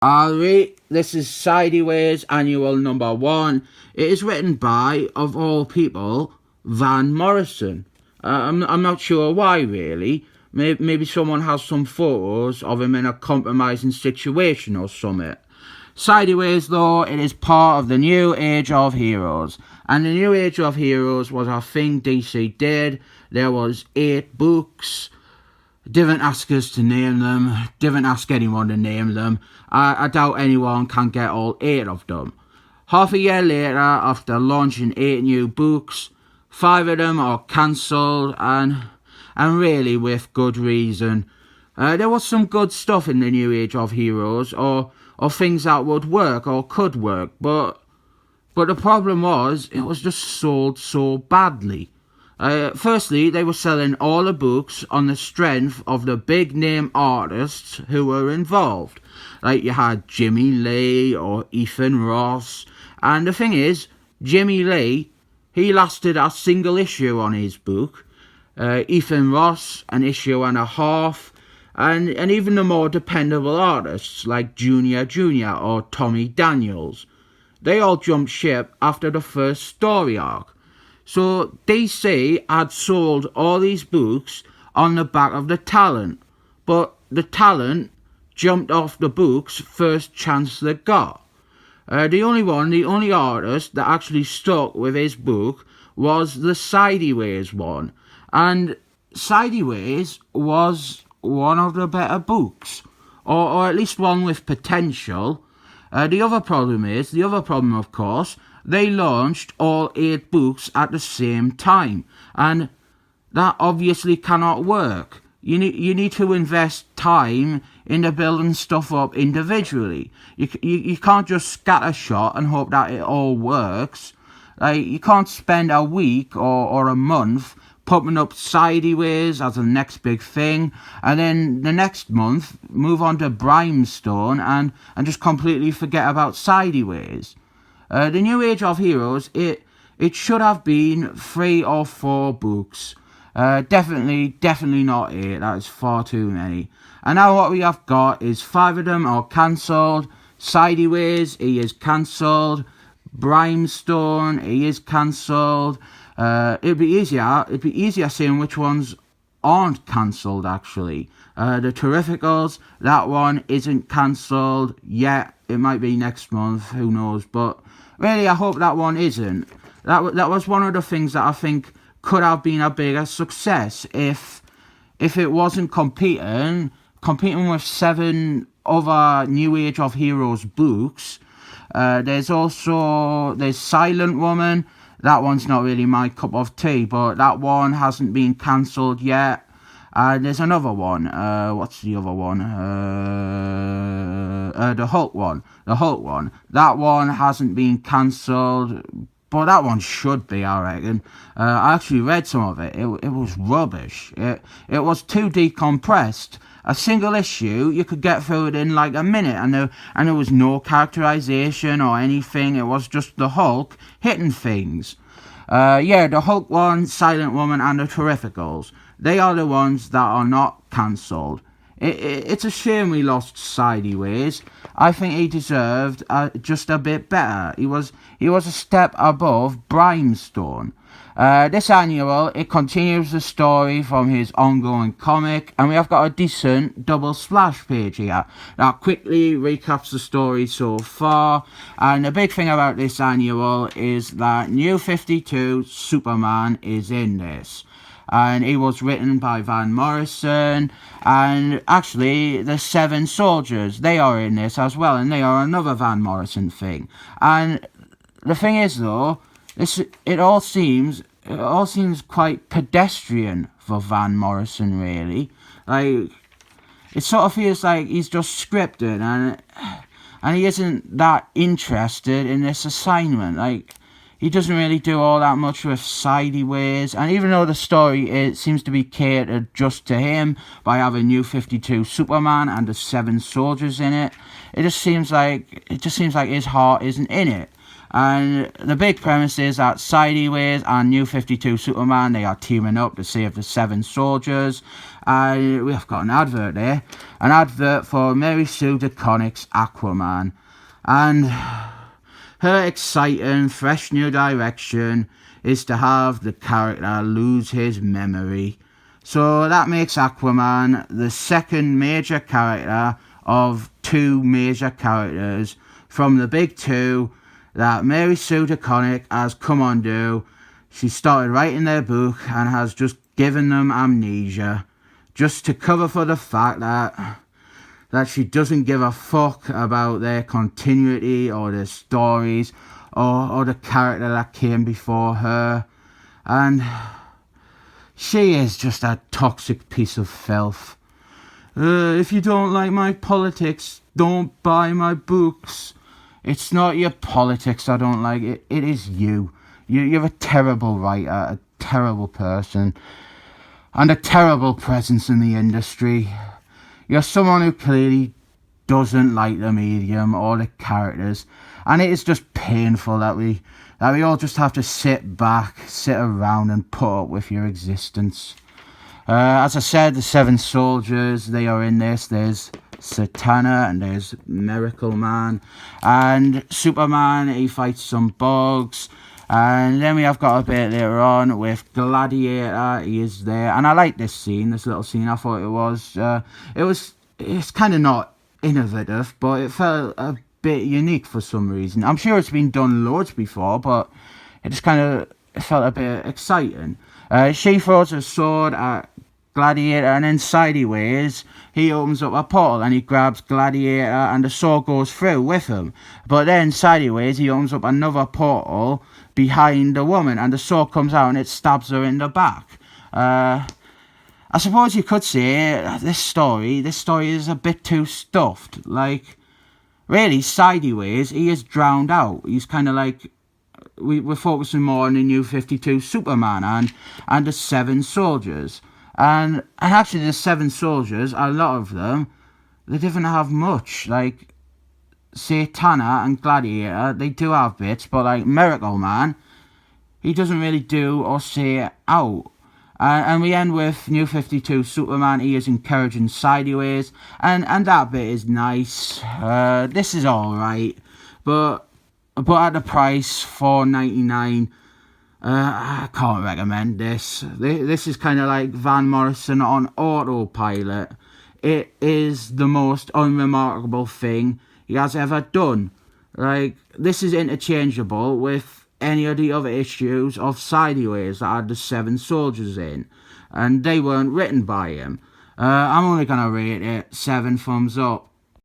Alright, this is Sideways Annual number 1. It is written by, of all people, Van Morrison. I'm not sure why, really. Maybe someone has some photos of him in a compromising situation or something. Sideways, though, it is part of the New Age of Heroes. And the New Age of Heroes was a thing DC did. There was 8 books. Didn't ask us to name them, didn't ask anyone to name them. I doubt anyone can get all 8 of them. Half a year later, after launching 8 new books, 5 of them are cancelled, and really with good reason. There was some good stuff in the New Age of Heroes, or things that would work or could work, but the problem was, it was just sold so badly. Firstly, they were selling all the books on the strength of the big name artists who were involved. Like you had Jimmy Lee or Ethan Ross. And the thing is, Jimmy Lee, he lasted a single issue on his book. Ethan Ross, an issue and a half. And even the more dependable artists like Junior or Tommy Daniels. They all jumped ship after the first story arc. So DC had sold all these books on the back of the talent, but the talent jumped off the books first chance they got. The only artist that actually stuck with his book was the Sideways one, and Sideways was one of the better books, or at least one with potential. The other problem, of course, they launched all 8 books at the same time, and that obviously cannot work. You need to invest time into building stuff up individually. You can't just scattershot and hope that it all works. Like, you can't spend a week or a month popping up Sideways as the next big thing, and then the next month move on to Brimstone and just completely forget about Sideways. The New Age of Heroes, it should have been 3 or 4 books. Definitely not 8. That is far too many. And now what we have got is 5 of them are cancelled. Sideways, he is cancelled. Brimstone, he is cancelled. It'd be easier seeing which ones aren't cancelled, actually. The Terrificals, that one isn't cancelled yet. It might be next month, who knows, but really, I hope that one isn't. That was one of the things that I think could have been a bigger success if it wasn't competing with 7 other New Age of Heroes books. There's Silent Woman. That one's not really my cup of tea, but that one hasn't been cancelled yet. There's another one. What's the other one? The Hulk one. That one hasn't been cancelled, but that one should be, I reckon. I actually read some of it. It was rubbish. It was too decompressed. A single issue, you could get through it in like a minute, and there was no characterization or anything. It was just the Hulk hitting things. The Hulk one, Silent Woman, and the Terrificals. They are the ones that are not cancelled. It's a shame we lost Sideways. I think he deserved just a bit better. He was a step above Brimstone. This annual, it continues the story from his ongoing comic, and we have got a decent double splash page here that quickly recaps the story so far. And the big thing about this annual is that New 52 Superman is in this. And he was written by Van Morrison, and actually the 7 Soldiers, they are in this as well, and they are another Van Morrison thing. And the thing is, though, it all seems quite pedestrian for Van Morrison, really. Like, it sort of feels like he's just scripted, and he isn't that interested in this assignment. Like, he doesn't really do all that much with Sideways, and even though the story seems to be catered just to him by having New 52 Superman and the 7 Soldiers in it, it just seems like his heart isn't in it. And the big premise is that Sideways and New 52 Superman, they are teaming up to save the Seven Soldiers. And we've got an advert there. An advert for Mary Sue DeConnick's Aquaman. And her exciting, fresh new direction is to have the character lose his memory. So that makes Aquaman the second major character of two major characters from the big two that Mary Sue DeConnick has come on to. She started writing their book and has just given them amnesia, just to cover for the fact that she doesn't give a fuck about their continuity or their stories or the character that came before her. And she is just a toxic piece of filth. If you don't like my politics, don't buy my books. It's not your politics I don't like, it is you. You're a terrible writer, a terrible person, and a terrible presence in the industry. You're someone who clearly doesn't like the medium or the characters, and it is just painful that we all just have to sit back, sit around and put up with your existence. As I said, the Seven Soldiers, they are in this. There's Satana and there's Miracle Man, and Superman, he fights some bugs. And then we have got a bit later on with Gladiator. He is there, and I like this scene, this little scene. I thought it's kind of not innovative, but it felt a bit unique for some reason. I'm sure it's been done loads before, but it just it felt a bit exciting. She throws a sword at Gladiator, and then Sideways, he opens up a portal and he grabs Gladiator and the sword goes through with him. But then Sideways, he opens up another portal behind the woman and the sword comes out and it stabs her in the back. I suppose you could say this story is a bit too stuffed. Like, really, Sideways, he is drowned out. He's kind of like, we're focusing more on the New 52 Superman and the Seven Soldiers. And actually the Seven Soldiers, a lot of them, they didn't have much. Like, Satana and Gladiator, they do have bits, but like Miracle Man, he doesn't really do or say out. And we end with New 52 Superman. He is encouraging Sideways, and that bit is nice. This is alright, but at the price, $4.99, I can't recommend this. This is kind of like Van Morrison on autopilot. It is the most unremarkable thing he has ever done. Like, this is interchangeable with any of the other issues of Sideways that had the Seven Soldiers in, and they weren't written by him. I'm only gonna rate it 7 thumbs up.